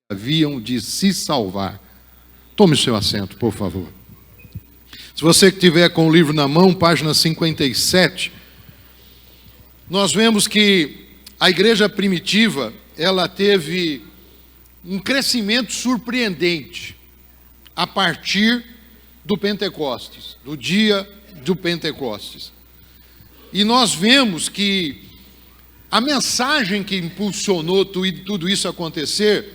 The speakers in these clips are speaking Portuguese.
haviam de se salvar. Tome o seu assento, por favor. Se você que tiver com o livro na mão, página 57, nós vemos que a igreja primitiva, ela teve um crescimento surpreendente a partir do Pentecostes, do dia do Pentecostes. E nós vemos que a mensagem que impulsionou tudo isso acontecer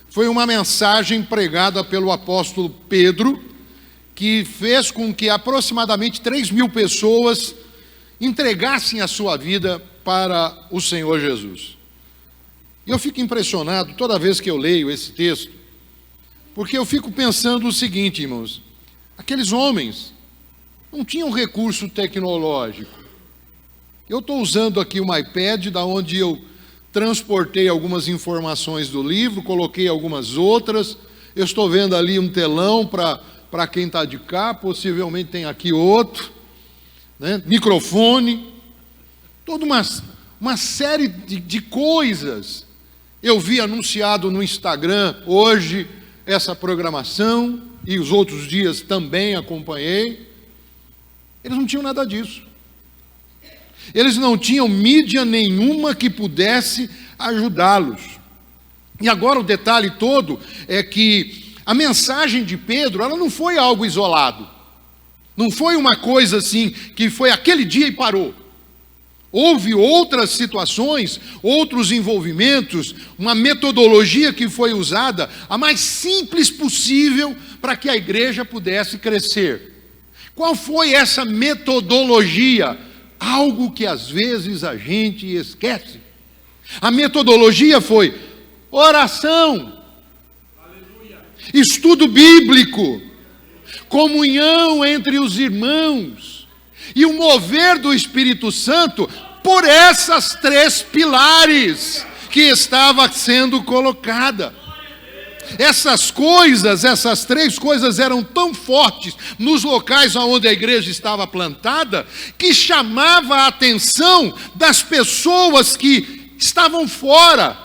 foi uma mensagem pregada pelo apóstolo Pedro, que fez com que aproximadamente 3.000 pessoas entregassem a sua vida para o Senhor Jesus. E eu fico impressionado toda vez que eu leio esse texto, porque eu fico pensando o seguinte, irmãos: aqueles homens não tinham recurso tecnológico. Eu estou usando aqui uma iPad, da onde eu transportei algumas informações do livro, coloquei algumas outras. Eu estou vendo ali um telão para quem está de cá, possivelmente tem aqui outro, né? Microfone, toda uma série de coisas. Eu vi anunciado no Instagram hoje essa programação, e os outros dias também acompanhei. Eles não tinham nada disso. Eles não tinham mídia nenhuma que pudesse ajudá-los. E agora o detalhe todo é que a mensagem de Pedro, ela não foi algo isolado. Não foi uma coisa assim, que foi aquele dia e parou. Houve outras situações, outros envolvimentos, uma metodologia que foi usada, a mais simples possível, para que a igreja pudesse crescer. Qual foi essa metodologia? Algo que às vezes a gente esquece. A metodologia foi oração, aleluia, estudo bíblico, comunhão entre os irmãos e o mover do Espírito Santo por essas 3 pilares que estava sendo colocada. Essas 3 coisas eram tão fortes nos locais onde a igreja estava plantada, que chamava a atenção das pessoas que estavam fora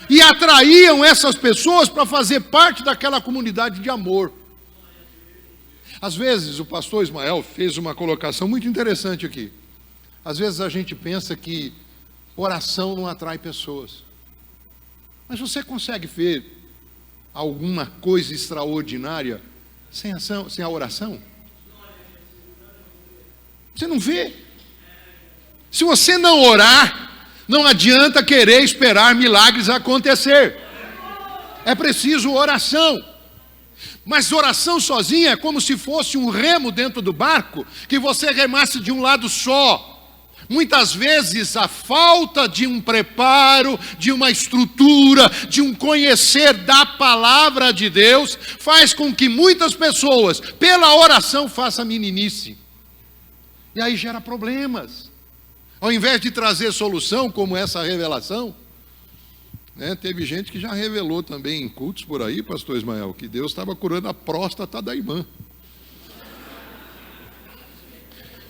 e atraíam essas pessoas para fazer parte daquela comunidade de amor. Às vezes o pastor Ismael fez uma colocação muito interessante aqui. Às vezes a gente pensa que oração não atrai pessoas, mas você consegue ver alguma coisa extraordinária sem a oração? Você não vê. Se você não orar, não adianta querer esperar milagres acontecer. É preciso oração. Mas oração sozinha é como se fosse um remo dentro do barco, que você remasse de um lado só. Muitas vezes a falta de um preparo, de uma estrutura, de um conhecer da palavra de Deus, faz com que muitas pessoas, pela oração, façam meninice. E aí gera problemas. Ao invés de trazer solução, como essa revelação, né, teve gente que já revelou também em cultos por aí, pastor Ismael, que Deus estava curando a próstata da irmã.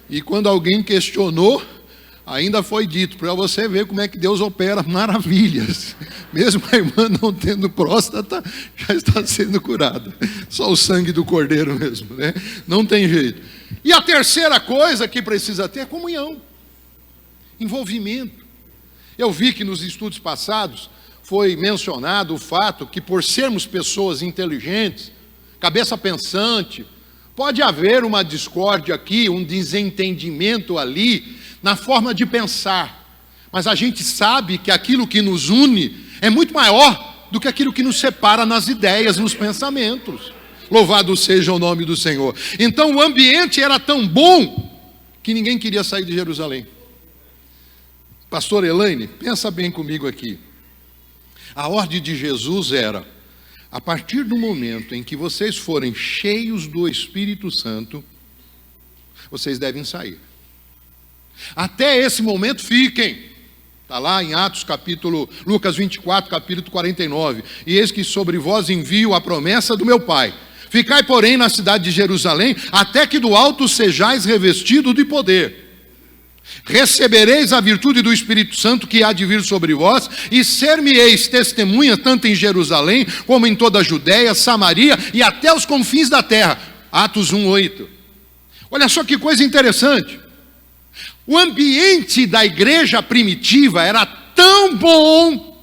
E quando alguém questionou, ainda foi dito, para você ver como é que Deus opera maravilhas. Mesmo a irmã não tendo próstata, já está sendo curada. Só o sangue do cordeiro mesmo, né? Não tem jeito. E a terceira coisa que precisa ter é comunhão, envolvimento. Eu vi que nos estudos passados foi mencionado o fato que, por sermos pessoas inteligentes, cabeça pensante, pode haver uma discórdia aqui, um desentendimento ali, na forma de pensar, mas a gente sabe que aquilo que nos une é muito maior do que aquilo que nos separa nas ideias, nos pensamentos. Louvado seja o nome do Senhor. Então o ambiente era tão bom que ninguém queria sair de Jerusalém. Pastor Elaine, pensa bem comigo aqui. A ordem de Jesus era: a partir do momento em que vocês forem cheios do Espírito Santo, vocês devem sair. Até esse momento fiquem. Está lá em Atos capítulo, Lucas 24, capítulo 49. E eis que sobre vós envio a promessa do meu Pai. Ficai, porém, na cidade de Jerusalém, até que do alto sejais revestido de poder. Recebereis a virtude do Espírito Santo que há de vir sobre vós, e ser-me-eis testemunha tanto em Jerusalém, como em toda a Judéia, Samaria e até os confins da terra. Atos 1:8. Olha só que coisa interessante. O ambiente da igreja primitiva era tão bom,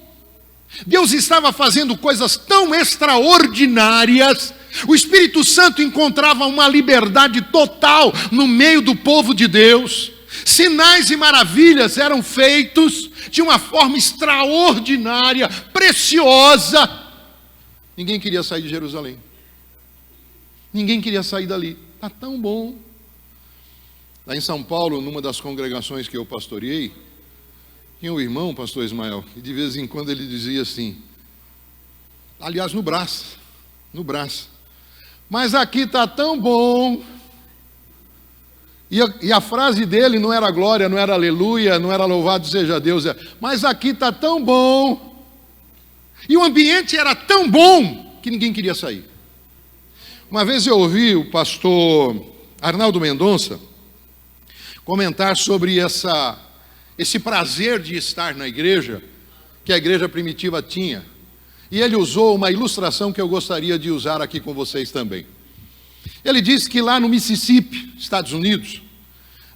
Deus estava fazendo coisas tão extraordinárias, o Espírito Santo encontrava uma liberdade total no meio do povo de Deus, sinais e maravilhas eram feitos de uma forma extraordinária, preciosa. Ninguém queria sair de Jerusalém, ninguém queria sair dali, está tão bom. Lá em São Paulo, numa das congregações que eu pastoreei, tinha um irmão, pastor Ismael, e de vez em quando ele dizia assim, aliás, no Brás, mas aqui está tão bom. E a frase dele não era glória, não era aleluia, não era louvado seja Deus, mas aqui está tão bom. E o ambiente era tão bom que ninguém queria sair. Uma vez eu ouvi o pastor Arnaldo Mendonça comentar sobre esse prazer de estar na igreja que a igreja primitiva tinha. E ele usou uma ilustração que eu gostaria de usar aqui com vocês também. Ele disse que lá no Mississippi, Estados Unidos,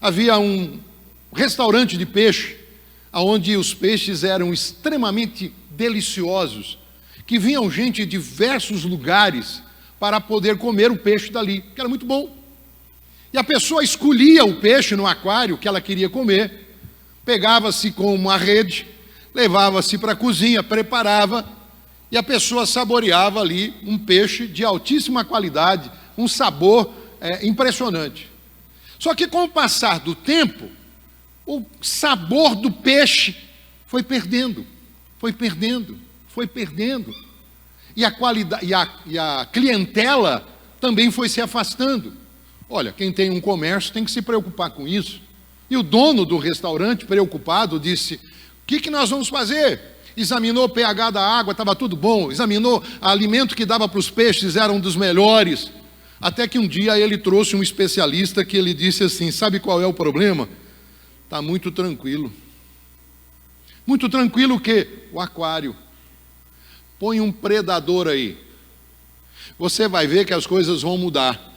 havia um restaurante de peixe, onde os peixes eram extremamente deliciosos, que vinham gente de diversos lugares para poder comer o peixe dali, que era muito bom. E a pessoa escolhia o peixe no aquário que ela queria comer, pegava-se com uma rede, levava-se para a cozinha, preparava, e a pessoa saboreava ali um peixe de altíssima qualidade, um sabor impressionante. Só que com o passar do tempo, o sabor do peixe foi perdendo. E a qualidade, e a clientela também foi se afastando. Olha, quem tem um comércio tem que se preocupar com isso. E o dono do restaurante, preocupado, disse, o que nós vamos fazer? Examinou o pH da água, estava tudo bom. Examinou o alimento que dava para os peixes, era um dos melhores. Até que um dia ele trouxe um especialista que ele disse assim, sabe qual é o problema? Está muito tranquilo. Muito tranquilo o quê? O aquário. Põe um predador aí. Você vai ver que as coisas vão mudar.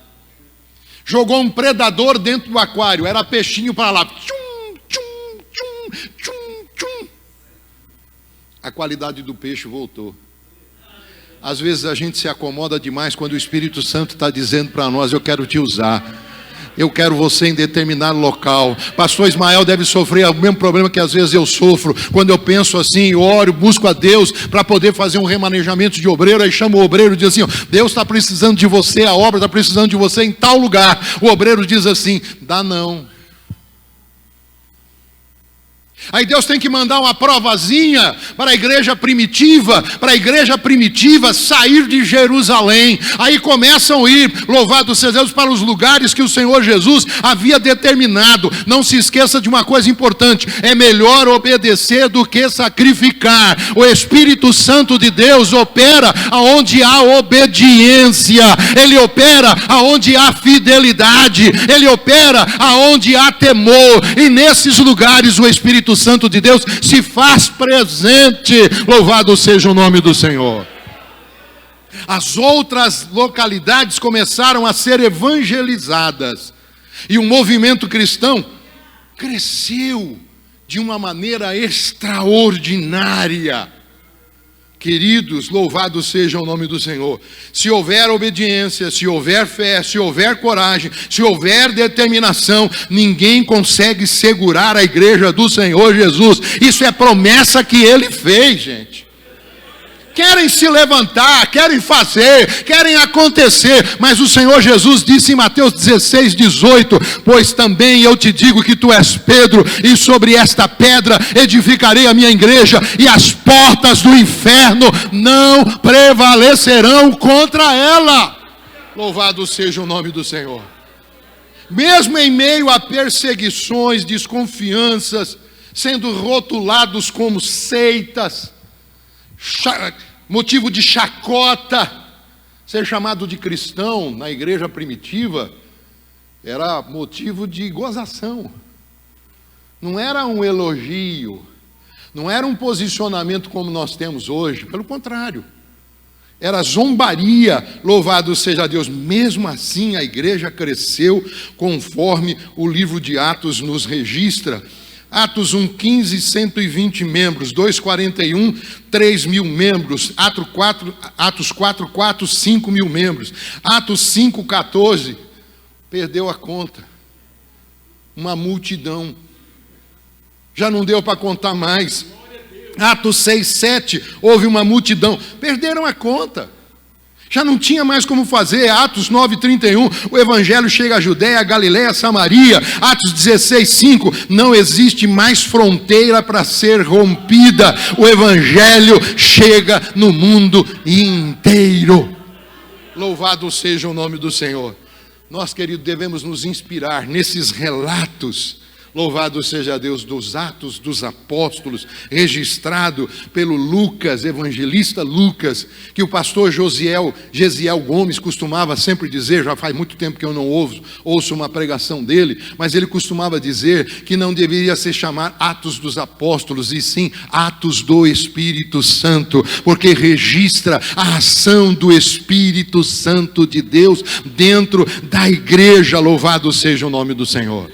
Jogou um predador dentro do aquário, era peixinho para lá. Tchum, tchum, tchum, tchum, tchum. A qualidade do peixe voltou. Às vezes a gente se acomoda demais quando o Espírito Santo está dizendo para nós, eu quero te usar. Eu quero você em determinado local. Pastor Ismael deve sofrer o mesmo problema que às vezes eu sofro. Quando eu penso assim, eu oro, busco a Deus para poder fazer um remanejamento de obreiro. Aí chama o obreiro e diz assim, Deus está precisando de você, a obra está precisando de você em tal lugar. O obreiro diz assim, dá não. Aí Deus tem que mandar uma provazinha para a igreja primitiva sair de Jerusalém. Aí começam a ir, louvado seja Deus, para os lugares que o Senhor Jesus havia determinado. Não se esqueça de uma coisa importante, é melhor obedecer do que sacrificar. O Espírito Santo de Deus opera aonde há obediência, Ele opera aonde há fidelidade, Ele opera aonde há temor, e nesses lugares o Espírito Santo de Deus se faz presente, louvado seja o nome do Senhor. As outras localidades começaram a ser evangelizadas, e o movimento cristão cresceu de uma maneira extraordinária. Queridos, louvado seja o nome do Senhor. Se houver obediência, se houver fé, se houver coragem, se houver determinação, ninguém consegue segurar a igreja do Senhor Jesus. Isso é promessa que Ele fez, gente. Querem se levantar, querem fazer, querem acontecer, mas o Senhor Jesus disse em Mateus 16:18, pois também eu te digo que tu és Pedro, e sobre esta pedra edificarei a minha igreja, e as portas do inferno não prevalecerão contra ela. Louvado seja o nome do Senhor. Mesmo em meio a perseguições, desconfianças, sendo rotulados como seitas, motivo de chacota, ser chamado de cristão na igreja primitiva era motivo de gozação. não era um elogio, não era um posicionamento como nós temos hoje, pelo contrário, era zombaria, louvado seja Deus. Mesmo assim a igreja cresceu conforme o livro de Atos nos registra. Atos 1:15, 120 membros, 2:41, 3.000 membros, Atos 4:4, 5.000 membros, Atos 5:14, perdeu a conta, uma multidão, já não deu para contar mais. Atos 6:7, houve uma multidão, perderam a conta, já não tinha mais como fazer. Atos 9:31, o evangelho chega à Judéia, Galiléia, Samaria. Atos 16:5, não existe mais fronteira para ser rompida, o evangelho chega no mundo inteiro. Louvado seja o nome do Senhor. Nós, queridos, devemos nos inspirar nesses relatos, louvado seja Deus, dos Atos dos Apóstolos, registrado pelo Lucas, evangelista Lucas, que o pastor Gesiel Gomes costumava sempre dizer, já faz muito tempo que eu não ouço uma pregação dele, mas ele costumava dizer que não deveria se chamar Atos dos Apóstolos, e sim Atos do Espírito Santo, porque registra a ação do Espírito Santo de Deus dentro da igreja, louvado seja o nome do Senhor.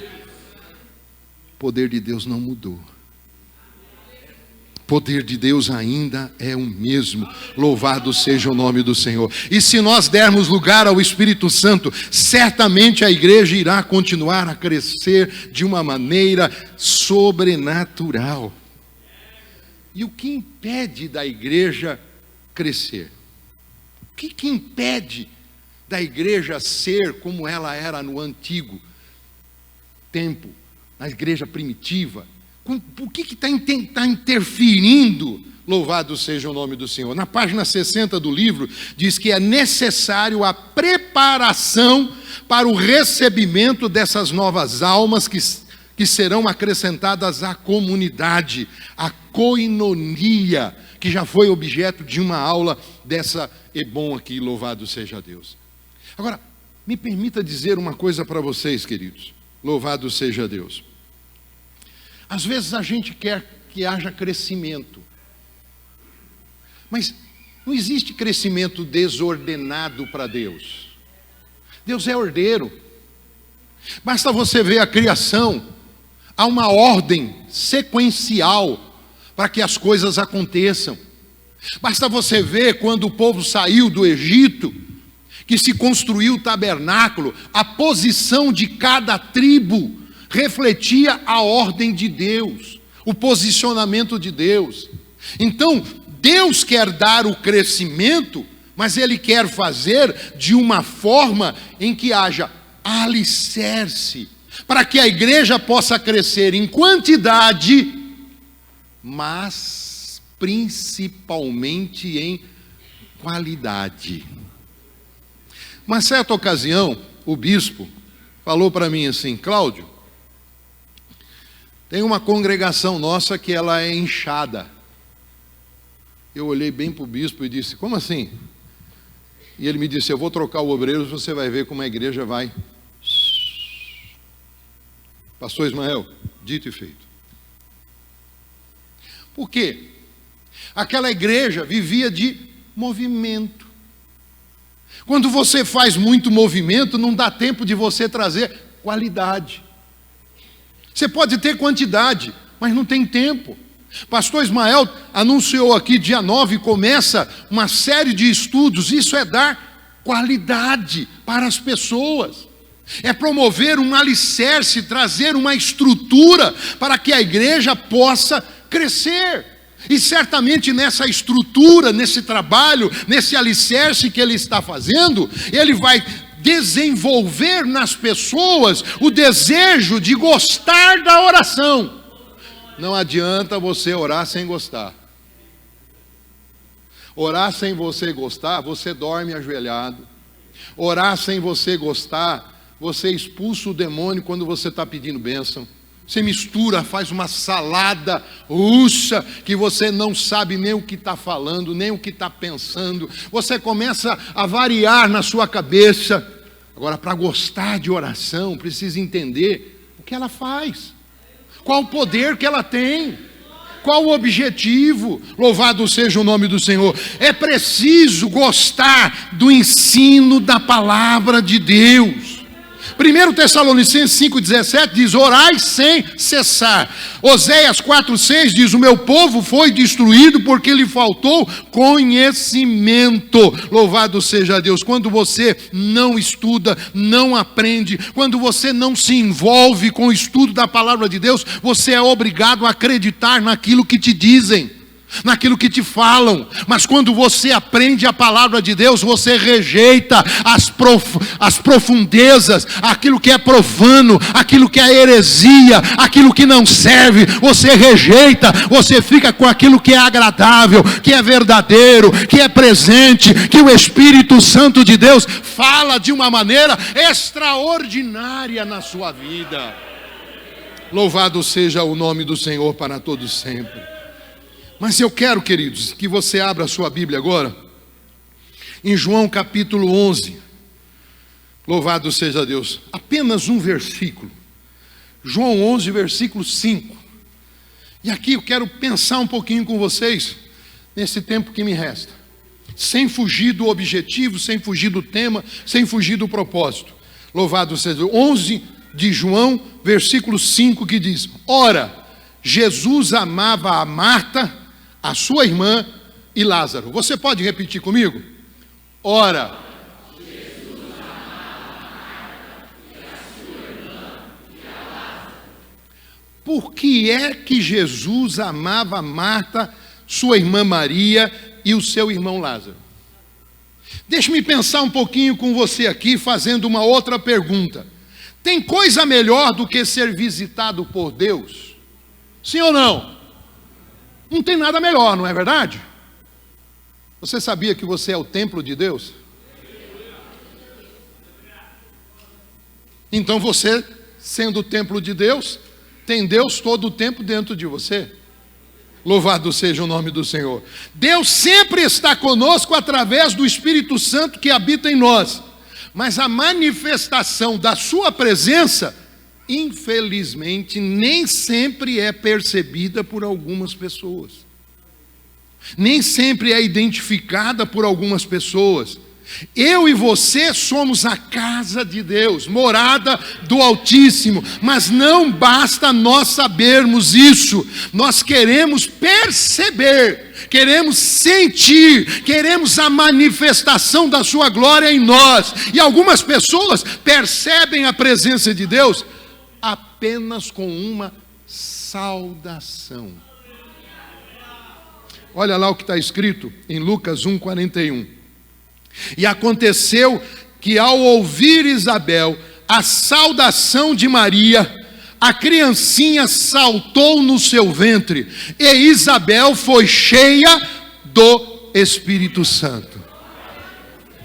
O poder de Deus não mudou. O poder de Deus ainda é o mesmo. Louvado seja o nome do Senhor. E se nós dermos lugar ao Espírito Santo, certamente a igreja irá continuar a crescer de uma maneira sobrenatural. E o que impede da igreja crescer? O que impede da igreja ser como ela era no antigo tempo? A igreja primitiva, o que está interferindo? Louvado seja o nome do Senhor. Na página 60 do livro, diz que é necessário a preparação para o recebimento dessas novas almas que serão acrescentadas à comunidade, a koinonia, que já foi objeto de uma aula dessa Ebon aqui, louvado seja Deus. Agora, me permita dizer uma coisa para vocês, queridos. Louvado seja Deus. Às vezes a gente quer que haja crescimento, mas não existe crescimento desordenado para Deus. Deus é ordeiro. Basta você ver a criação, há uma ordem sequencial para que as coisas aconteçam. Basta você ver quando o povo saiu do Egito, que se construiu o tabernáculo, a posição de cada tribo refletia a ordem de Deus, o posicionamento de Deus. Então, Deus quer dar o crescimento, mas Ele quer fazer de uma forma em que haja alicerce, para que a igreja possa crescer em quantidade, mas principalmente em qualidade. Uma certa ocasião, o bispo falou para mim assim: Cláudio, tem uma congregação nossa que ela é inchada. Eu olhei bem para o bispo e disse: como assim? E ele me disse: eu vou trocar o obreiro, você vai ver como a igreja vai. Pastor Ismael, dito e feito. Por quê? Aquela igreja vivia de movimento. Quando você faz muito movimento, não dá tempo de você trazer qualidade. Você pode ter quantidade, mas não tem tempo. Pastor Ismael anunciou aqui, dia 9, começa uma série de estudos. Isso é dar qualidade para as pessoas. É promover um alicerce, trazer uma estrutura para que a igreja possa crescer. E certamente nessa estrutura, nesse trabalho, nesse alicerce que ele está fazendo, ele vai desenvolver nas pessoas o desejo de gostar da oração. Não adianta você orar sem gostar. Orar sem você gostar, você dorme ajoelhado. Orar sem você gostar, você expulsa o demônio quando você está pedindo bênção. Você mistura, faz uma salada russa, que você não sabe nem o que está falando, nem o que está pensando. Você começa a variar na sua cabeça. Agora, para gostar de oração, precisa entender o que ela faz. Qual o poder que ela tem? Qual o objetivo? Louvado seja o nome do Senhor. É preciso gostar do ensino da palavra de Deus. 1 Tessalonicenses 5,17 diz: orai sem cessar. Oséias 4,6 diz: o meu povo foi destruído porque lhe faltou conhecimento. Louvado seja Deus. Quando você não estuda, não aprende, quando você não se envolve com o estudo da palavra de Deus, você é obrigado a acreditar naquilo que te dizem, naquilo que te falam. Mas quando você aprende a palavra de Deus, você rejeita as profundezas, aquilo que é profano, aquilo que é heresia, aquilo que não serve, você rejeita, você fica com aquilo que é agradável, que é verdadeiro, que é presente, que o Espírito Santo de Deus fala de uma maneira extraordinária na sua vida. Louvado seja o nome do Senhor para todos sempre. Mas eu quero, queridos, que você abra a sua Bíblia agora, em João capítulo 11, louvado seja Deus, apenas um versículo, João 11, versículo 5, e aqui eu quero pensar um pouquinho com vocês, nesse tempo que me resta, sem fugir do objetivo, sem fugir do tema, sem fugir do propósito. Louvado seja Deus. 11 de João, versículo 5, que diz: ora, Jesus amava a Marta, a sua irmã e Lázaro. Você pode repetir comigo? Ora, Jesus amava a Marta e a sua irmã e a Lázaro. Por que é que Jesus amava Marta, sua irmã Maria e o seu irmão Lázaro? Deixe-me pensar um pouquinho com você aqui, fazendo uma outra pergunta. Tem coisa melhor do que ser visitado por Deus? Sim ou não? Não tem nada melhor, não é verdade? Você sabia que você é o templo de Deus? Então você, sendo o templo de Deus, tem Deus todo o tempo dentro de você. Louvado seja o nome do Senhor. Deus sempre está conosco através do Espírito Santo que habita em nós. Mas a manifestação da sua presença, infelizmente, nem sempre é percebida por algumas pessoas. Nem sempre é identificada por algumas pessoas. Eu e você somos a casa de Deus, morada do Altíssimo, mas não basta nós sabermos isso. Nós queremos perceber, queremos sentir, queremos a manifestação da sua glória em nós. E algumas pessoas percebem a presença de Deus apenas com uma saudação. Olha lá o que está escrito em Lucas 1:41. E aconteceu que ao ouvir Isabel a saudação de Maria, a criancinha saltou no seu ventre, e Isabel foi cheia do Espírito Santo.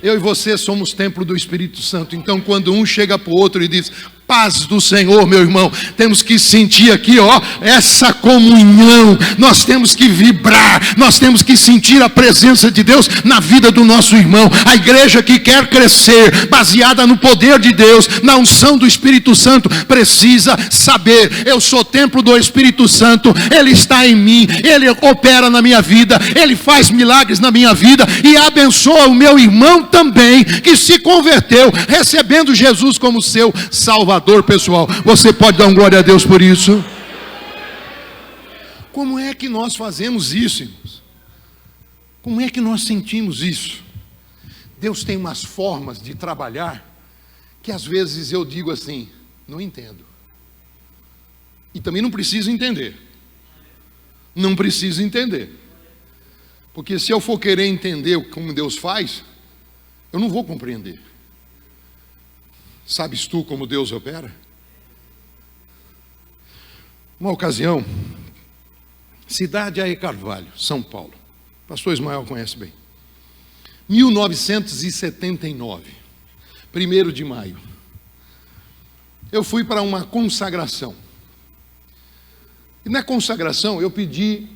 Eu e você somos templo do Espírito Santo. Então quando um chega para o outro e diz: paz do Senhor, meu irmão, temos que sentir aqui, ó, essa comunhão, nós temos que vibrar, nós temos que sentir a presença de Deus na vida do nosso irmão. A igreja que quer crescer, baseada no poder de Deus, na unção do Espírito Santo, precisa saber: eu sou templo do Espírito Santo, Ele está em mim, Ele opera na minha vida, Ele faz milagres na minha vida, e abençoa o meu irmão também, que se converteu, recebendo Jesus como seu Salvador. Pessoal, você pode dar um glória a Deus por isso? Como é que nós fazemos isso, irmãos? Como é que nós sentimos isso? Deus tem umas formas de trabalhar que às vezes eu digo assim: não entendo. E também não preciso entender. Não preciso entender. Porque se eu for querer entender como Deus faz, eu não vou compreender. Sabes tu como Deus opera? Uma ocasião, cidade Aé Carvalho, São Paulo. O pastor Ismael conhece bem. 1979, 1º de maio. Eu fui para uma consagração. E na consagração eu pedi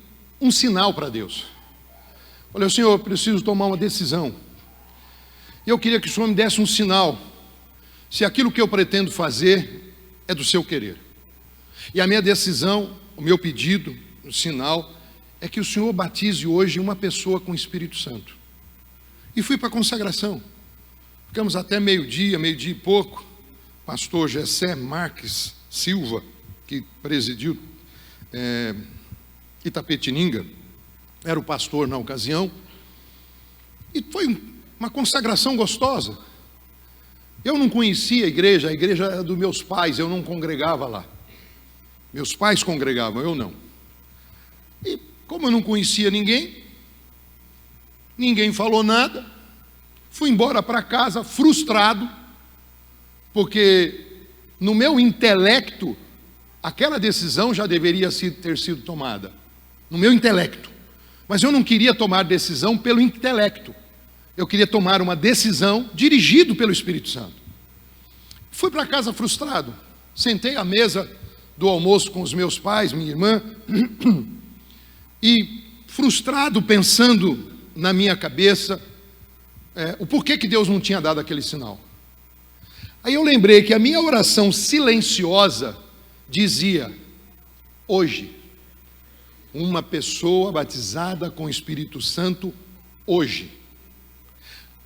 um sinal para Deus. Olha, Senhor, eu preciso tomar uma decisão. E eu queria que o Senhor me desse um sinal, se aquilo que eu pretendo fazer é do seu querer. E a minha decisão, o meu pedido, o sinal, é que o Senhor batize hoje uma pessoa com o Espírito Santo. E fui para a consagração. Ficamos até meio-dia e pouco. Pastor Gessé Marques Silva, que presidiu Itapetininga, era o pastor na ocasião. E foi uma consagração gostosa. Eu não conhecia a igreja era dos meus pais, eu não congregava lá. Meus pais congregavam, eu não. E como eu não conhecia ninguém falou nada, fui embora para casa frustrado, porque no meu intelecto, aquela decisão já deveria ter sido tomada. No meu intelecto. Mas eu não queria tomar decisão pelo intelecto. Eu queria tomar uma decisão dirigido pelo Espírito Santo. Fui para casa frustrado. Sentei à mesa do almoço com os meus pais, minha irmã, e frustrado pensando na minha cabeça o porquê que Deus não tinha dado aquele sinal. Aí eu lembrei que a minha oração silenciosa dizia: hoje, uma pessoa batizada com o Espírito Santo, hoje.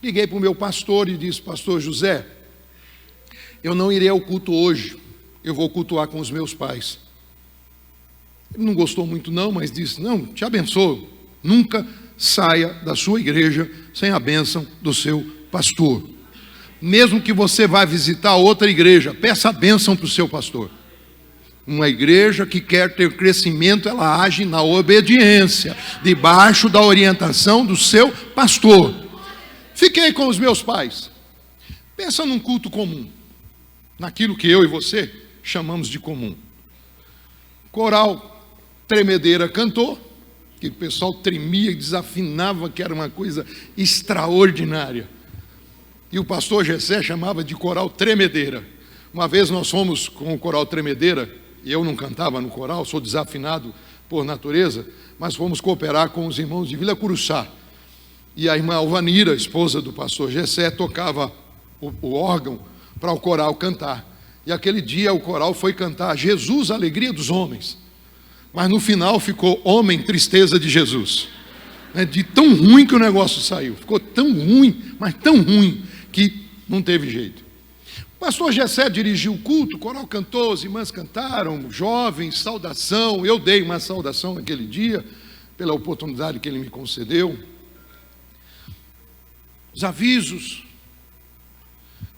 Liguei para o meu pastor e disse: pastor José, eu não irei ao culto hoje, eu vou cultuar com os meus pais. Ele não gostou muito não, mas disse: não, te abençoo, nunca saia da sua igreja sem a bênção do seu pastor. Mesmo que você vá visitar outra igreja, peça a bênção para o seu pastor. Uma igreja que quer ter crescimento, ela age na obediência, debaixo da orientação do seu pastor. Fiquei com os meus pais. Pensa num culto comum, naquilo que eu e você chamamos de comum. Coral Tremedeira cantou, que o pessoal tremia e desafinava, que era uma coisa extraordinária. E o pastor Gessé chamava de coral Tremedeira. Uma vez nós fomos com o coral Tremedeira, e eu não cantava no coral, sou desafinado por natureza, mas fomos cooperar com os irmãos de Vila Curuçá. E a irmã Alvanira, esposa do pastor Gessé, tocava o órgão para o coral cantar. E aquele dia o coral foi cantar Jesus, a alegria dos homens. Mas no final ficou Homem, tristeza de Jesus. De tão ruim que o negócio saiu. Ficou tão ruim, mas tão ruim, que não teve jeito. O pastor Gessé dirigiu o culto, o coral cantou, as irmãs cantaram, jovens, saudação. Eu dei uma saudação naquele dia, pela oportunidade que ele me concedeu. Os avisos.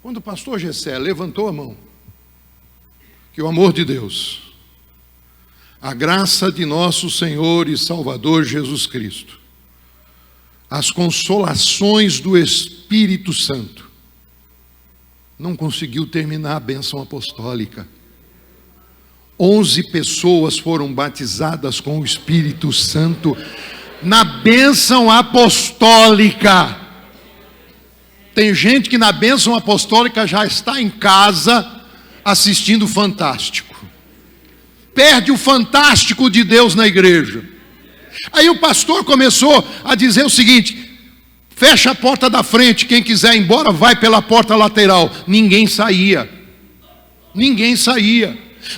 Quando o pastor Gessé levantou a mão, que o amor de Deus, a graça de nosso Senhor e Salvador Jesus Cristo, as consolações do Espírito Santo, não conseguiu terminar a bênção apostólica. 11 pessoas foram batizadas com o Espírito Santo na bênção apostólica. Tem gente que na bênção apostólica já está em casa assistindo o Fantástico. Perde o fantástico de Deus na igreja. Aí o pastor começou a dizer o seguinte: fecha a porta da frente, quem quiser ir embora vai pela porta lateral. Ninguém saía.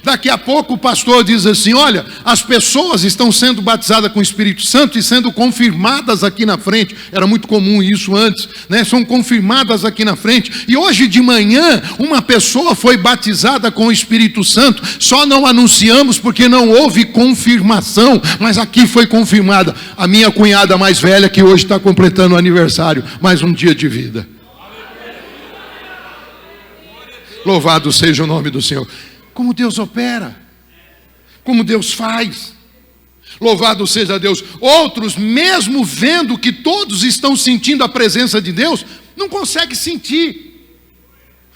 Daqui a pouco o pastor diz assim: olha, as pessoas estão sendo batizadas com o Espírito Santo e sendo confirmadas aqui na frente. Era muito comum isso antes, né? São confirmadas aqui na frente. E hoje de manhã uma pessoa foi batizada com o Espírito Santo. Só não anunciamos porque não houve confirmação, mas aqui foi confirmada. A minha cunhada mais velha, que hoje está completando o aniversário, mais um dia de vida. Louvado seja o nome do Senhor. Como Deus opera, como Deus faz. Louvado seja Deus. Outros, mesmo vendo que todos estão sentindo a presença de Deus, não conseguem sentir.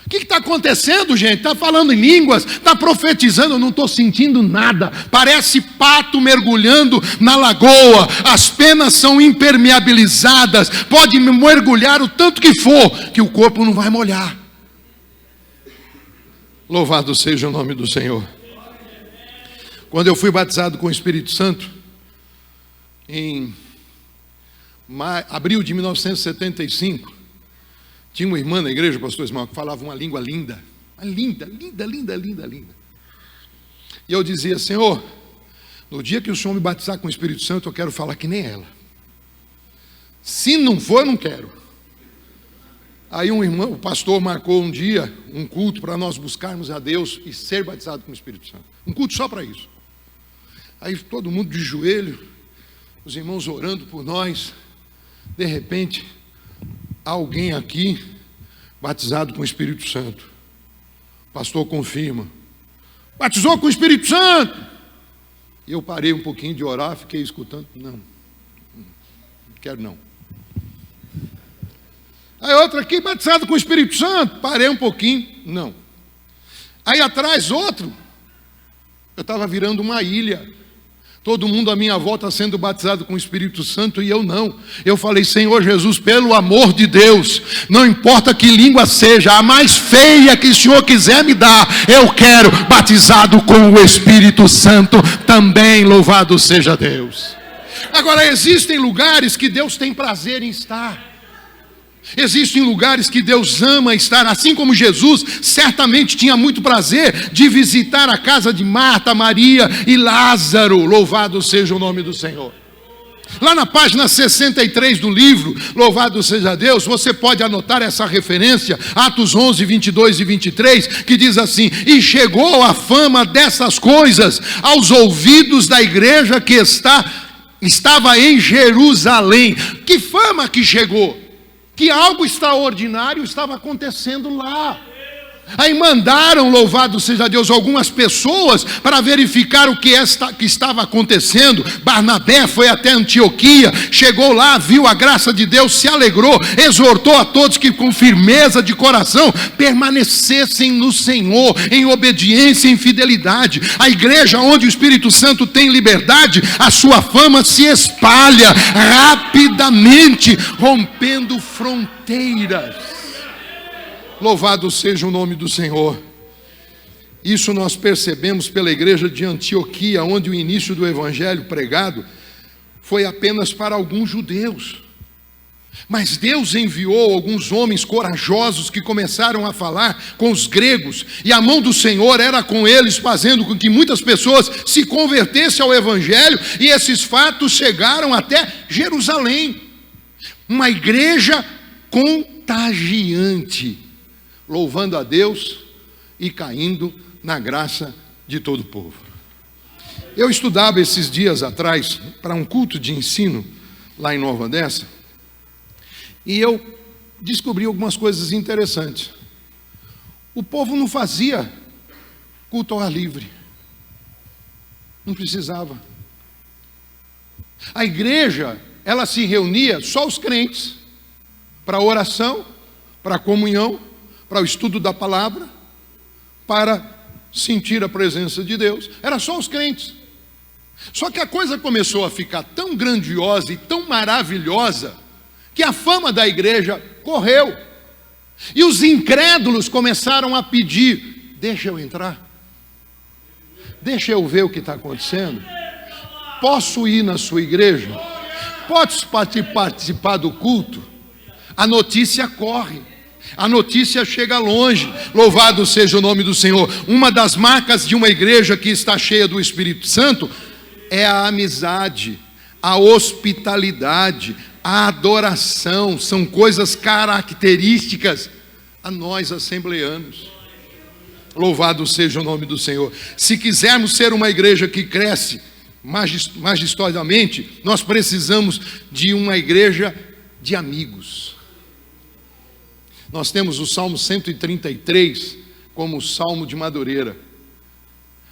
O que está acontecendo, gente? Está falando em línguas, está profetizando, eu não estou sentindo nada. Parece pato mergulhando na lagoa, as penas são impermeabilizadas, pode mergulhar o tanto que for, que o corpo não vai molhar. Louvado seja o nome do Senhor. Quando eu fui batizado com o Espírito Santo, em abril de 1975, tinha uma irmã na igreja, pastor Ismael, que falava uma língua linda. Linda. E eu dizia: Senhor, no dia que o Senhor me batizar com o Espírito Santo, eu quero falar que nem ela. Se não for, eu não quero. Aí um irmão, o pastor marcou um dia, um culto para nós buscarmos a Deus e ser batizado com o Espírito Santo. Um culto só para isso. Aí todo mundo de joelho, os irmãos orando por nós. De repente, alguém aqui batizado com o Espírito Santo. O pastor confirma: batizou com o Espírito Santo. E eu parei um pouquinho de orar, fiquei escutando. Não quero não. Aí outro aqui, batizado com o Espírito Santo. Parei um pouquinho, não. Aí atrás outro, eu estava virando uma ilha. Todo mundo à minha volta sendo batizado com o Espírito Santo e eu não. Eu falei: Senhor Jesus, pelo amor de Deus, não importa que língua seja, a mais feia que o Senhor quiser me dar, eu quero batizado com o Espírito Santo também, louvado seja Deus. Agora, existem lugares que Deus tem prazer em estar. Existem lugares que Deus ama estar, assim como Jesus certamente tinha muito prazer de visitar a casa de Marta, Maria e Lázaro, louvado seja o nome do Senhor. Lá na página 63 do livro, louvado seja Deus, você pode anotar essa referência, Atos 11, 22 e 23, que diz assim: e chegou a fama dessas coisas aos ouvidos da igreja que estava em Jerusalém. Que fama que chegou? Que algo extraordinário estava acontecendo lá. Aí mandaram, louvado seja Deus, algumas pessoas para verificar o que estava acontecendo. Barnabé foi até Antioquia, chegou lá, viu a graça de Deus, se alegrou, exortou a todos que com firmeza de coração permanecessem no Senhor, em obediência e em fidelidade. A igreja onde o Espírito Santo tem liberdade, a sua fama se espalha rapidamente, rompendo fronteiras. Louvado seja o nome do Senhor. Isso nós percebemos pela igreja de Antioquia, onde o início do evangelho pregado foi apenas para alguns judeus. Mas Deus enviou alguns homens corajosos que começaram a falar com os gregos, e a mão do Senhor era com eles, fazendo com que muitas pessoas se convertessem ao evangelho, e esses fatos chegaram até Jerusalém. Uma igreja contagiante, louvando a Deus e caindo na graça de todo o povo. Eu estudava esses dias atrás para um culto de ensino lá em Nova Odessa, e eu descobri algumas coisas interessantes. O povo não fazia culto ao ar livre, não precisava. A igreja, ela se reunia, só os crentes, para oração, para comunhão, para o estudo da palavra, para sentir a presença de Deus. Era só os crentes. Só que a coisa começou a ficar tão grandiosa e tão maravilhosa, que a fama da igreja correu. E os incrédulos começaram a pedir: deixa eu entrar, deixa eu ver o que está acontecendo, posso ir na sua igreja, posso participar do culto? A notícia corre, a notícia chega longe, louvado seja o nome do Senhor. Uma das marcas de uma igreja que está cheia do Espírito Santo é a amizade, a hospitalidade, a adoração. São coisas características a nós assembleanos. Louvado seja o nome do Senhor. Se quisermos ser uma igreja que cresce majestosamente, nós precisamos de uma igreja de amigos. Nós temos o Salmo 133 como o Salmo de Madureira.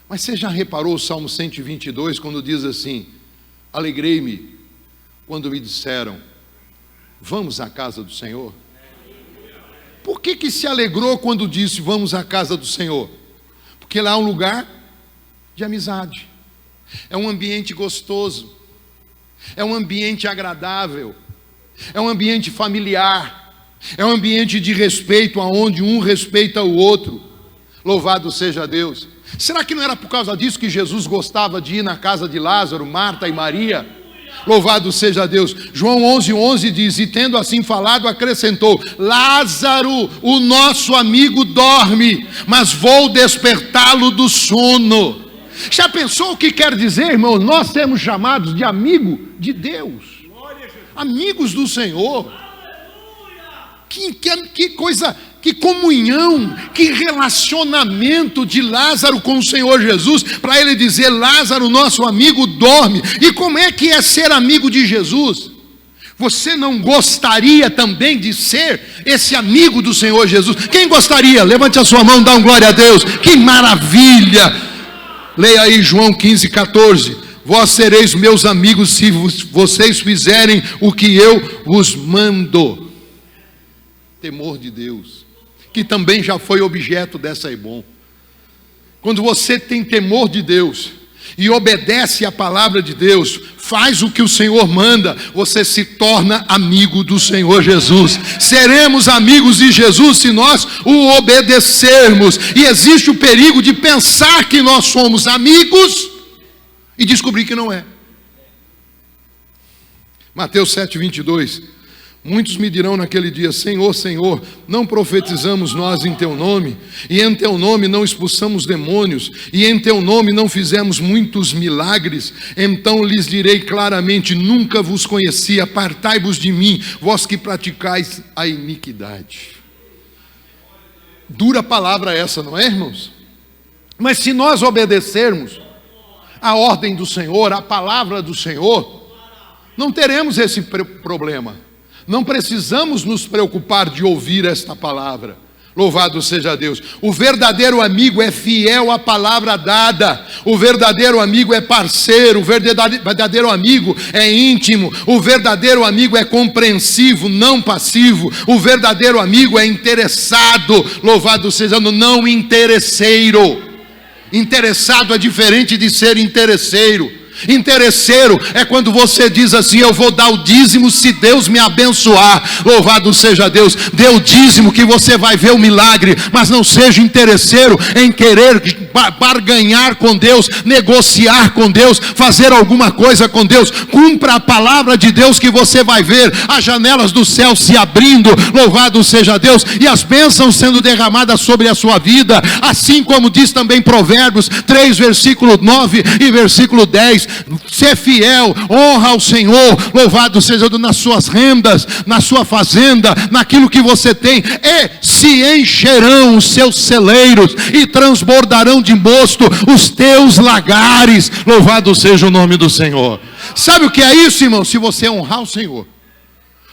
Mas você já reparou o Salmo 122 quando diz assim: alegrei-me quando me disseram, vamos à casa do Senhor? Por que se alegrou quando disse vamos à casa do Senhor? Porque lá é um lugar de amizade, é um ambiente gostoso, é um ambiente agradável, é um ambiente familiar, é um ambiente de respeito, onde um respeita o outro. Louvado seja Deus. Será que não era por causa disso que Jesus gostava de ir na casa de Lázaro, Marta e Maria? Louvado seja Deus. João 11:11 diz: e tendo assim falado, acrescentou: Lázaro, o nosso amigo, dorme, mas vou despertá-lo do sono. Já pensou o que quer dizer, irmão? Nós sermos chamados de amigo de Deus, amigos do Senhor. Que coisa, que comunhão, que relacionamento de Lázaro com o Senhor Jesus, para ele dizer: Lázaro, nosso amigo, dorme. E como é que é ser amigo de Jesus? Você não gostaria também de ser esse amigo do Senhor Jesus? Quem gostaria? Levante a sua mão, dá um glória a Deus. Que maravilha! Leia aí João 15:14. Vós sereis meus amigos se vocês fizerem o que eu vos mando. Temor de Deus, que também já foi objeto dessa Ebom. Quando você tem temor de Deus e obedece à palavra de Deus, faz o que o Senhor manda, você se torna amigo do Senhor Jesus. Seremos amigos de Jesus se nós o obedecermos. E existe o perigo de pensar que nós somos amigos e descobrir que não é. Mateus 7:22. Muitos me dirão naquele dia: Senhor, Senhor, não profetizamos nós em Teu nome? E em Teu nome não expulsamos demônios? E em Teu nome não fizemos muitos milagres? Então lhes direi claramente: nunca vos conheci, apartai-vos de mim, vós que praticais a iniquidade. Dura palavra essa, não é, irmãos? Mas se nós obedecermos a ordem do Senhor, a palavra do Senhor, não teremos esse problema. Não precisamos nos preocupar de ouvir esta palavra. Louvado seja Deus. O verdadeiro amigo é fiel à palavra dada. O verdadeiro amigo é parceiro. O verdadeiro amigo é íntimo. O verdadeiro amigo é compreensivo, não passivo. O verdadeiro amigo é interessado. Louvado seja Deus, não interesseiro. Interessado é diferente de ser interesseiro. Interesseiro é quando você diz assim: eu vou dar o dízimo se Deus me abençoar. Louvado seja Deus. Dê o dízimo que você vai ver o milagre. Mas não seja interesseiro em querer barganhar com Deus, negociar com Deus, fazer alguma coisa com Deus. Cumpra a palavra de Deus que você vai ver as janelas do céu se abrindo. Louvado seja Deus. E as bênçãos sendo derramadas sobre a sua vida. Assim como diz também Provérbios 3, versículo 9 e versículo 10. Ser fiel, honra ao Senhor, louvado seja Deus, nas suas rendas, na sua fazenda, naquilo que você tem, e se encherão os seus celeiros, e transbordarão de mosto os teus lagares. Louvado seja o nome do Senhor. Sabe o que é isso, irmão? Se você honrar o Senhor,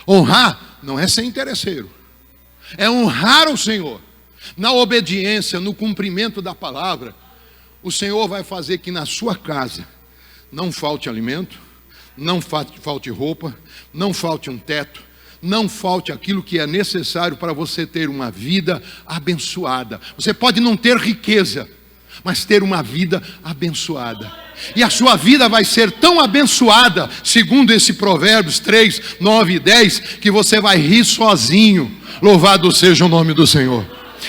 honrar não é ser interesseiro, é honrar o Senhor, na obediência, no cumprimento da palavra. O Senhor vai fazer que na sua casa não falte alimento, não falte roupa, não falte um teto, não falte aquilo que é necessário para você ter uma vida abençoada. Você pode não ter riqueza, mas ter uma vida abençoada. E a sua vida vai ser tão abençoada, segundo esse Provérbios 3, 9 e 10, que você vai rir sozinho. Louvado seja o nome do Senhor.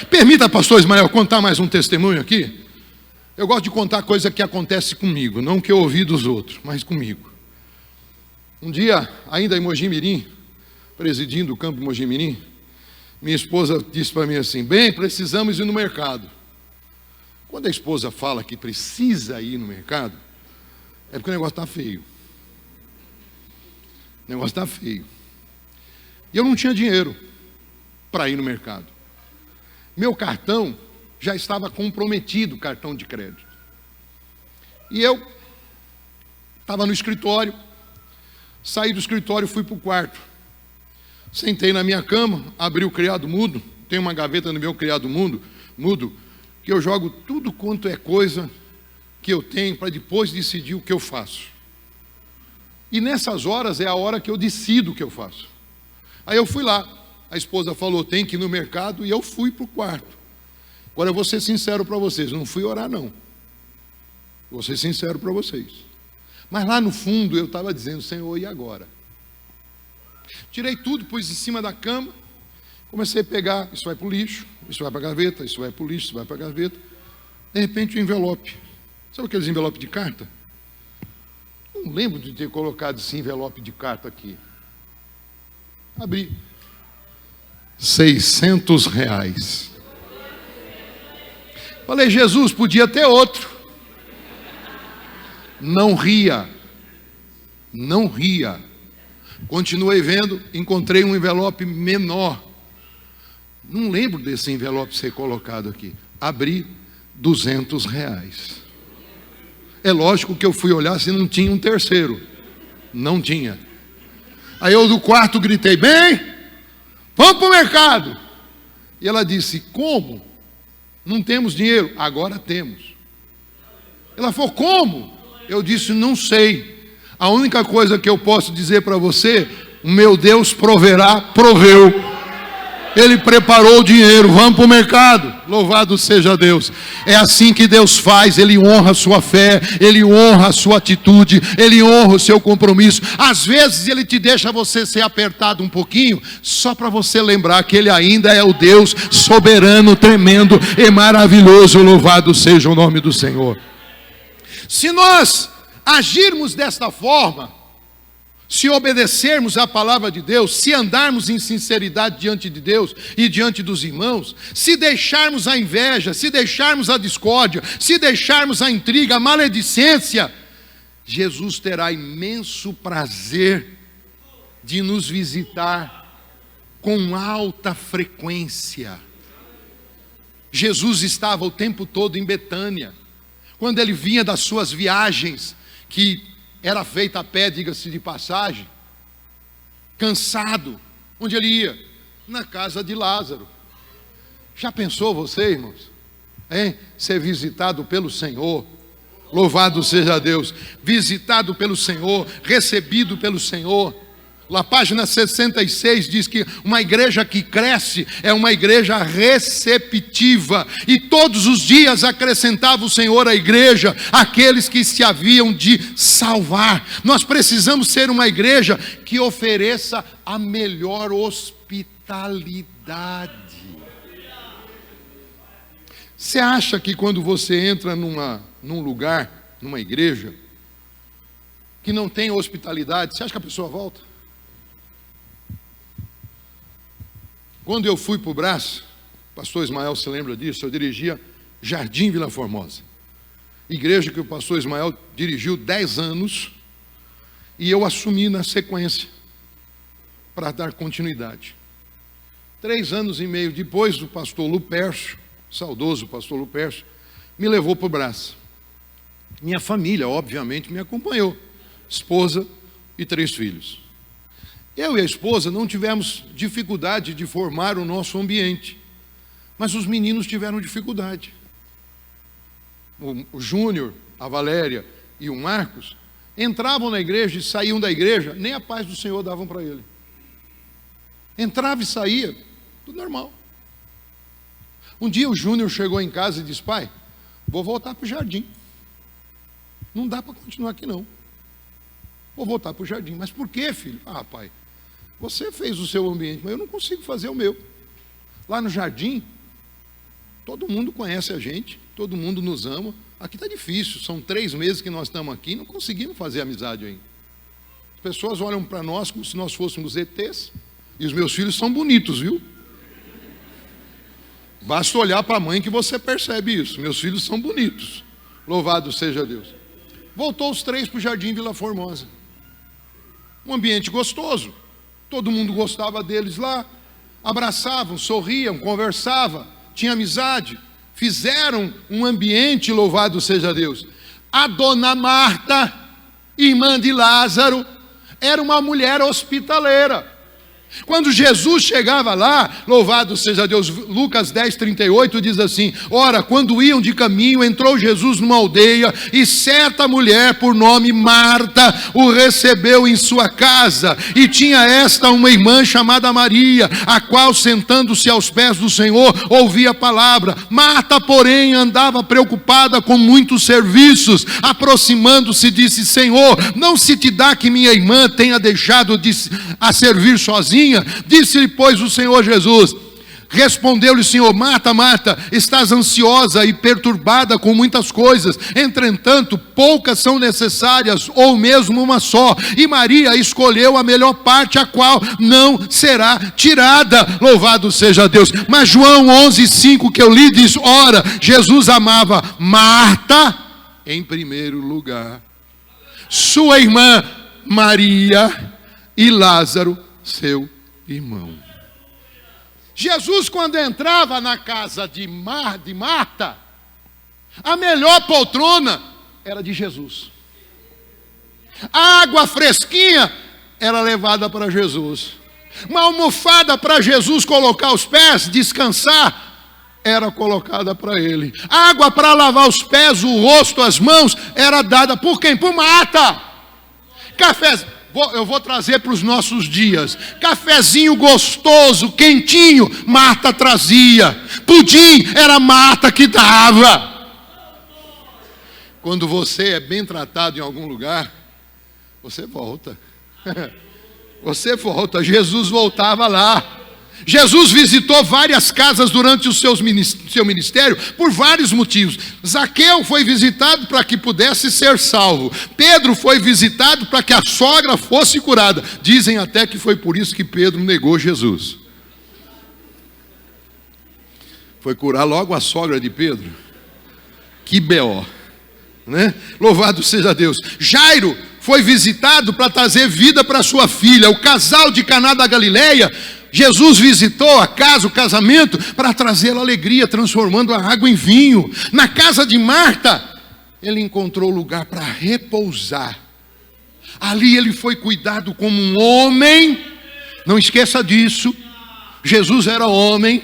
Permita, pastor Ismael, contar mais um testemunho aqui. Eu gosto de contar coisa que acontece comigo, não que eu ouvi dos outros, mas comigo. Um dia, ainda em Mojimirim, presidindo o campo de Mojimirim, minha esposa disse para mim assim: bem, precisamos ir no mercado. Quando a esposa fala que precisa ir no mercado, é porque o negócio está feio. O negócio está feio. E eu não tinha dinheiro para ir no mercado. Meu cartão já estava comprometido, cartão de crédito. E eu estava no escritório, saí do escritório, fui para o quarto. Sentei na minha cama, abri o criado mudo, tem uma gaveta no meu criado mudo, que eu jogo tudo quanto é coisa que eu tenho para depois decidir o que eu faço. E nessas horas é a hora que eu decido o que eu faço. Aí eu fui lá, a esposa falou: tem que ir no mercado, e eu fui para o quarto. Agora eu vou ser sincero para vocês, não fui orar não. Vou ser sincero para vocês. Mas lá no fundo eu estava dizendo: Senhor, e agora? Tirei tudo, pus em cima da cama, comecei a pegar, isso vai para o lixo, isso vai para a gaveta, isso vai para o lixo, isso vai para a gaveta. De repente o envelope. Sabe aqueles envelopes de carta? Não lembro de ter colocado esse envelope de carta aqui. Abri. R$600. Falei: Jesus, podia ter outro. Não ria. Não ria. Continuei vendo, encontrei um envelope menor. Não lembro desse envelope ser colocado aqui. Abri, R$200. É lógico que eu fui olhar se não tinha um terceiro. Não tinha. Aí eu do quarto gritei, bem, vamos para o mercado. E ela disse, como? Não temos dinheiro. Agora temos. Ela falou, como? Eu disse, não sei. A única coisa que eu posso dizer para você, o meu Deus proverá, proveu. Ele preparou o dinheiro, vamos para o mercado. Louvado seja Deus. É assim que Deus faz. Ele honra a sua fé, Ele honra a sua atitude, Ele honra o seu compromisso. Às vezes Ele te deixa você ser apertado um pouquinho, só para você lembrar que Ele ainda é o Deus soberano, tremendo e maravilhoso. Louvado seja o nome do Senhor. Se nós agirmos desta forma, se obedecermos à palavra de Deus, se andarmos em sinceridade diante de Deus e diante dos irmãos, se deixarmos a inveja, se deixarmos a discórdia, se deixarmos a intriga, a maledicência, Jesus terá imenso prazer de nos visitar com alta frequência. Jesus estava o tempo todo em Betânia. Quando ele vinha das suas viagens, que era feita a pé, diga-se de passagem, cansado, onde ele ia? Na casa de Lázaro. Já pensou você, irmãos? Hein? Ser visitado pelo Senhor. Louvado seja Deus. Visitado pelo Senhor, recebido pelo Senhor. Na página 66 diz que uma igreja que cresce é uma igreja receptiva. E todos os dias acrescentava o Senhor à igreja aqueles que se haviam de salvar. Nós precisamos ser uma igreja que ofereça a melhor hospitalidade. Você acha que quando você entra num lugar, numa igreja, que não tem hospitalidade, você acha que a pessoa volta? Quando eu fui para o Brás, o pastor Ismael se lembra disso, eu dirigia Jardim Vila Formosa. Igreja que o pastor Ismael dirigiu 10 anos, e eu assumi na sequência, para dar continuidade. 3 anos e meio depois, o pastor Lupercio, saudoso pastor Lupercio, me levou para o Brás. Minha família, obviamente, me acompanhou. Esposa e 3 filhos. Eu e a esposa não tivemos dificuldade de formar o nosso ambiente, mas os meninos tiveram dificuldade. O Júnior, a Valéria e o Marcos entravam na igreja e saíam da igreja, nem a paz do Senhor davam para ele. Entrava e saía, tudo normal. Um dia o Júnior chegou em casa e disse, pai, vou voltar para o jardim. Não dá para continuar aqui não. Vou voltar para o jardim. Mas por quê, filho? Ah, pai, você fez o seu ambiente, mas eu não consigo fazer o meu. Lá no jardim, todo mundo conhece a gente, todo mundo nos ama. Aqui está difícil, são 3 meses que nós estamos aqui, não conseguimos fazer amizade ainda. As pessoas olham para nós como se nós fôssemos ETs, e os meus filhos são bonitos, viu? Basta olhar para a mãe que você percebe isso, meus filhos são bonitos. Louvado seja Deus. Voltou os 3 para o Jardim Vila Formosa. Um ambiente gostoso. Todo mundo gostava deles lá. Abraçavam, sorriam, conversavam, tinha amizade. Fizeram um ambiente, louvado seja Deus. A dona Marta, irmã de Lázaro, era uma mulher hospitaleira. Quando Jesus chegava lá, louvado seja Deus, Lucas 10, 38 diz assim, ora, quando iam de caminho, entrou Jesus numa aldeia, e certa mulher, por nome Marta, o recebeu em sua casa, e tinha esta uma irmã chamada Maria, a qual, sentando-se aos pés do Senhor, ouvia a palavra. Marta, porém, andava preocupada com muitos serviços, aproximando-se, disse, Senhor, não se te dá que minha irmã tenha deixado a servir sozinha? Disse-lhe, pois, o Senhor Jesus, respondeu-lhe o Senhor, Marta, Marta, estás ansiosa e perturbada com muitas coisas, entretanto, poucas são necessárias, ou mesmo uma só, e Maria escolheu a melhor parte, a qual não será tirada, louvado seja Deus. Mas João 11:5 que eu li diz, ora, Jesus amava Marta em primeiro lugar, sua irmã Maria e Lázaro, seu irmão. Jesus, quando entrava na casa de Marta, a melhor poltrona era de Jesus. A água fresquinha era levada para Jesus. Uma almofada para Jesus colocar os pés, descansar, era colocada para ele. Água para lavar os pés, o rosto, as mãos, era dada por quem? Por Marta. Café, eu vou trazer para os nossos dias. Cafezinho gostoso, quentinho, Marta trazia. Pudim, era Marta que dava. Quando você é bem tratado em algum lugar, você volta. Você volta. Jesus voltava lá. Jesus visitou várias casas durante o seu ministério por vários motivos. Zaqueu foi visitado para que pudesse ser salvo. Pedro foi visitado para que a sogra fosse curada. Dizem até que foi por isso que Pedro negou Jesus. Foi curar logo a sogra de Pedro. Que B.O., né? Louvado seja Deus. Jairo foi visitado para trazer vida para sua filha. O casal de Caná da Galileia, Jesus visitou a casa, o casamento, para trazer alegria, transformando a água em vinho. Na casa de Marta, ele encontrou lugar para repousar. Ali ele foi cuidado como um homem. Não esqueça disso. Jesus era homem.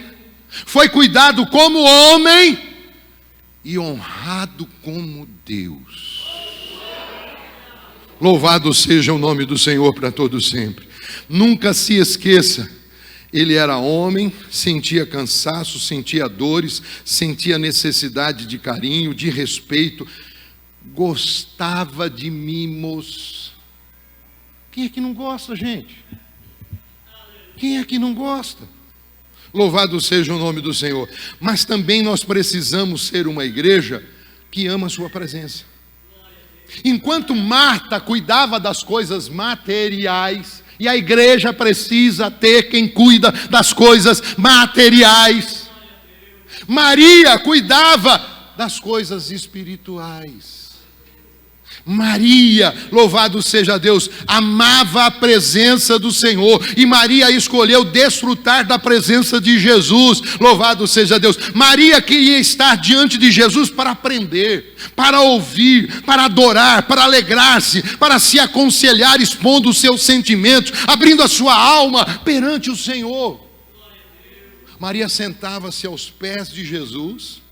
Foi cuidado como homem e honrado como Deus. Louvado seja o nome do Senhor para todo sempre. Nunca se esqueça, ele era homem, sentia cansaço, sentia dores, sentia necessidade de carinho, de respeito, gostava de mimos. Quem é que não gosta, gente? Quem é que não gosta? Louvado seja o nome do Senhor. Mas também nós precisamos ser uma igreja que ama a sua presença. Enquanto Marta cuidava das coisas materiais, e a igreja precisa ter quem cuida das coisas materiais, Maria cuidava das coisas espirituais. Maria, louvado seja Deus, amava a presença do Senhor, e Maria escolheu desfrutar da presença de Jesus. Louvado seja Deus. Maria queria estar diante de Jesus para aprender, para ouvir, para adorar, para alegrar-se, para se aconselhar, expondo os seus sentimentos, abrindo a sua alma perante o Senhor. Maria sentava-se aos pés de Jesus,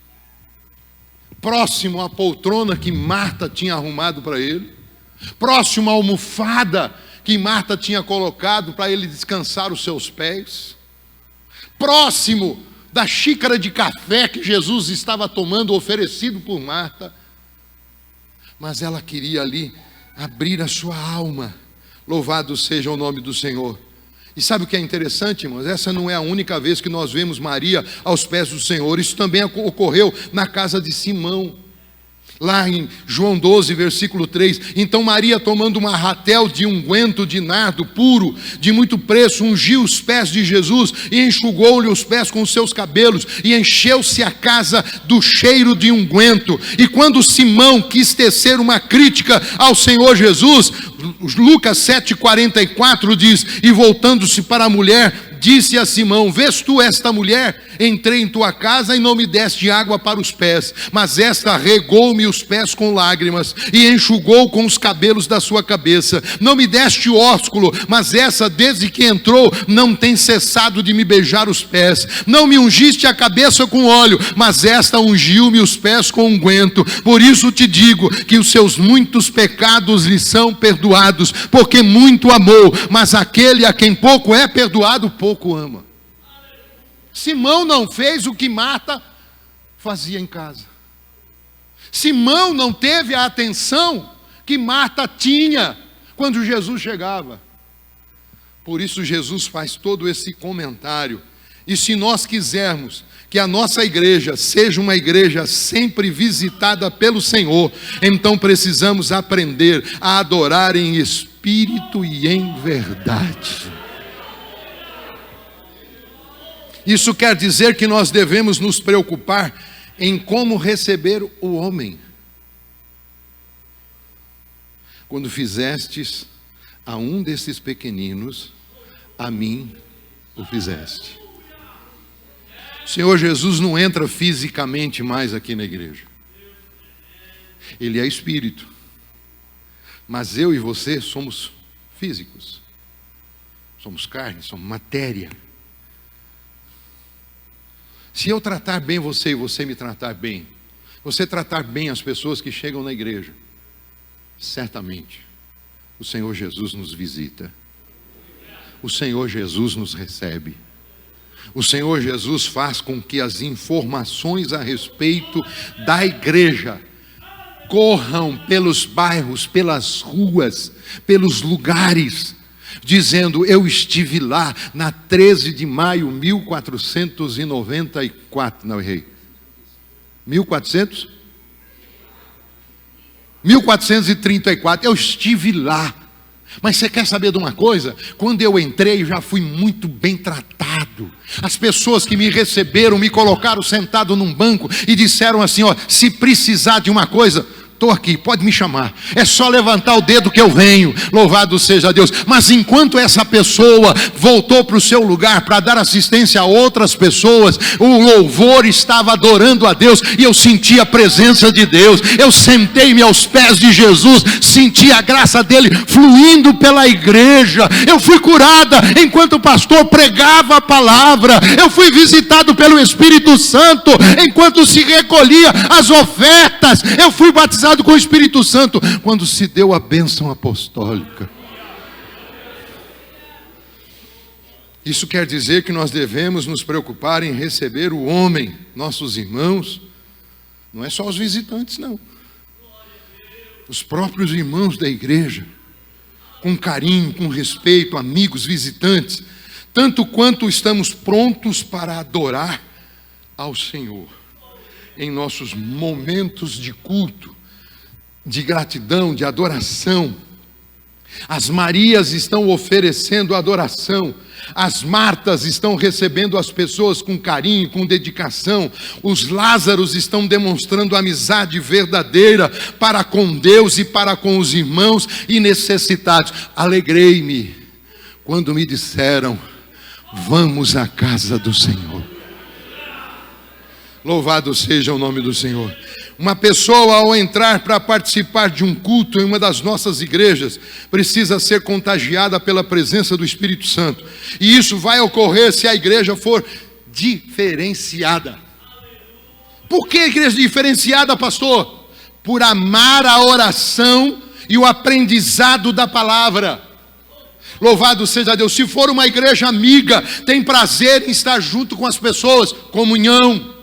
próximo à poltrona que Marta tinha arrumado para ele, próximo à almofada que Marta tinha colocado para ele descansar os seus pés, próximo da xícara de café que Jesus estava tomando, oferecido por Marta. Mas ela queria ali abrir a sua alma. Louvado seja o nome do Senhor. E sabe o que é interessante, irmãos? Essa não é a única vez que nós vemos Maria aos pés do Senhor. Isso também ocorreu na casa de Simão. Lá em João 12, versículo 3. Então Maria, tomando uma ratel de unguento de nardo puro, de muito preço, ungiu os pés de Jesus e enxugou-lhe os pés com os seus cabelos, e encheu-se a casa do cheiro de unguento. E quando Simão quis tecer uma crítica ao Senhor Jesus, Lucas 7,44 diz: e voltando-se para a mulher, disse a Simão: vês tu esta mulher? Entrei em tua casa e não me deste água para os pés, mas esta regou-me os pés com lágrimas e enxugou com os cabelos da sua cabeça. Não me deste ósculo, mas essa desde que entrou não tem cessado de me beijar os pés. Não me ungiste a cabeça com óleo, mas esta ungiu-me os pés com unguento. Por isso te digo que os seus muitos pecados lhe são perdoados, porque muito amou. Mas aquele a quem pouco é perdoado, pouco ama. Simão não fez o que Marta fazia em casa. Simão não teve a atenção que Marta tinha quando Jesus chegava. Por isso Jesus faz todo esse comentário. E se nós quisermos que a nossa igreja seja uma igreja sempre visitada pelo Senhor, então precisamos aprender a adorar em espírito e em verdade. Isso quer dizer que nós devemos nos preocupar em como receber o homem. quando fizestes a um desses pequeninos, a mim o fizeste. O Senhor Jesus não entra fisicamente mais aqui na igreja. Ele é espírito. Mas eu e você somos físicos. Somos carne, somos matéria. Se eu tratar bem você e você me tratar bem, você tratar bem as pessoas que chegam na igreja, certamente o Senhor Jesus nos visita. O Senhor Jesus nos recebe. O Senhor Jesus faz com que as informações a respeito da igreja corram pelos bairros, pelas ruas, pelos lugares, dizendo: eu estive lá na 13 de maio 1494, não errei, 1434, eu estive lá. Mas você quer saber de uma coisa? Quando eu entrei, já fui muito bem tratado. As pessoas que me receberam, me colocaram sentado num banco e disseram assim: ó, se precisar de uma coisa, estou aqui, pode me chamar. É só levantar o dedo que eu venho. Louvado seja Deus. Mas enquanto essa pessoa voltou para o seu lugar para dar assistência a outras pessoas, o louvor estava adorando a Deus e eu senti a presença de Deus. Eu sentei-me aos pés de Jesus, senti a graça dele fluindo pela igreja. Eu fui curada enquanto o pastor pregava a palavra. Eu fui visitado pelo Espírito Santo enquanto se recolhia as ofertas. Eu fui batizado com o Espírito Santo quando se deu a bênção apostólica. Isso quer dizer que nós devemos nos preocupar em receber o homem, nossos irmãos. Não é só os visitantes, não. Os próprios irmãos da igreja, com carinho, com respeito, amigos, visitantes, tanto quanto estamos prontos para adorar ao Senhor em nossos momentos de culto, de gratidão, de adoração. As Marias estão oferecendo adoração. As Martas estão recebendo as pessoas com carinho, com dedicação. Os Lázaros estão demonstrando amizade verdadeira para com Deus e para com os irmãos e necessitados. Alegrei-me quando me disseram: vamos à casa do Senhor. Louvado seja o nome do Senhor. Uma pessoa, ao entrar para participar de um culto em uma das nossas igrejas, precisa ser contagiada pela presença do Espírito Santo. E isso vai ocorrer se a igreja for diferenciada. Por que igreja diferenciada, pastor? Por amar a oração e o aprendizado da palavra. Louvado seja Deus. Se for uma igreja amiga, tem prazer em estar junto com as pessoas, comunhão.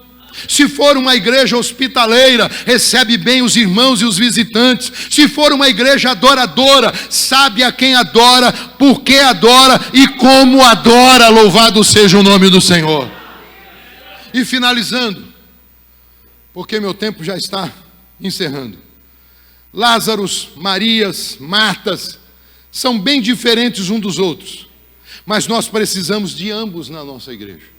Se for uma igreja hospitaleira, recebe bem os irmãos e os visitantes. Se for uma igreja adoradora, sabe a quem adora, por que adora e como adora. Louvado seja o nome do Senhor. E finalizando, porque meu tempo já está encerrando. Lázaros, Marias, Martas são bem diferentes uns dos outros, mas nós precisamos de ambos na nossa igreja.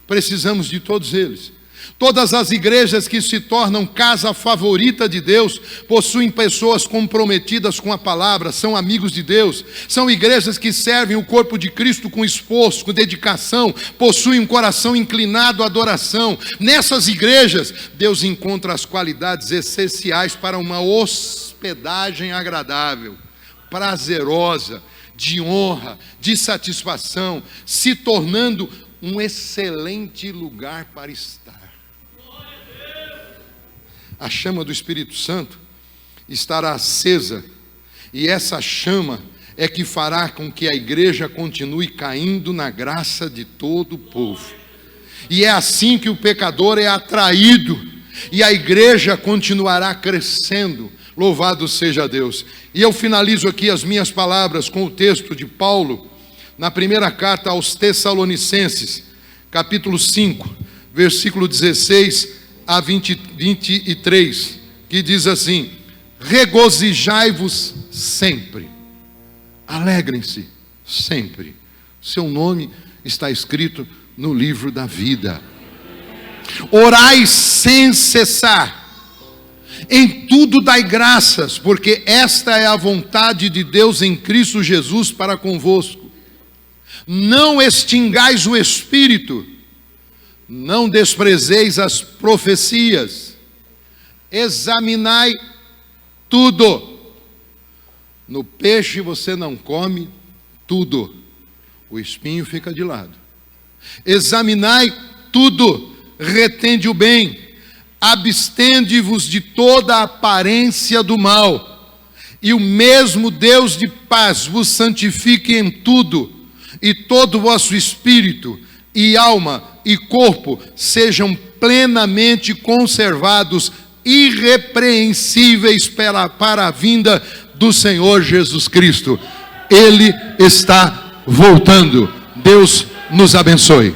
Precisamos de todos eles. Todas as igrejas que se tornam casa favorita de Deus possuem pessoas comprometidas com a palavra, são amigos de Deus. São igrejas que servem o corpo de Cristo com esforço, com dedicação, possuem um coração inclinado à adoração. Nessas igrejas, Deus encontra as qualidades essenciais para uma hospedagem agradável, prazerosa, de honra, de satisfação, se tornando um excelente lugar para estar. A chama do Espírito Santo estará acesa, e essa chama é que fará com que a igreja continue caindo na graça de todo o povo. E é assim que o pecador é atraído, e a igreja continuará crescendo. Louvado seja Deus. E eu finalizo aqui as minhas palavras com o texto de Paulo, na primeira carta aos Tessalonicenses, capítulo 5, versículo 16 a 23, que diz assim: regozijai-vos sempre, alegrem-se sempre, seu nome está escrito no livro da vida. Orai sem cessar, Em tudo dai graças, porque esta é a vontade de Deus em Cristo Jesus para convosco. Não extingais o espírito, não desprezeis as profecias, examinai tudo. No peixe você não come tudo, o espinho fica de lado. Examinai tudo, retende o bem, abstende-vos de toda a aparência do mal, e o mesmo Deus de paz vos santifique em tudo, e todo o vosso espírito, e alma, e corpo sejam plenamente conservados, irrepreensíveis para a vinda do Senhor Jesus Cristo. Ele está voltando. Deus nos abençoe.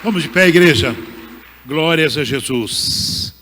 Vamos de pé, igreja. Glórias a Jesus.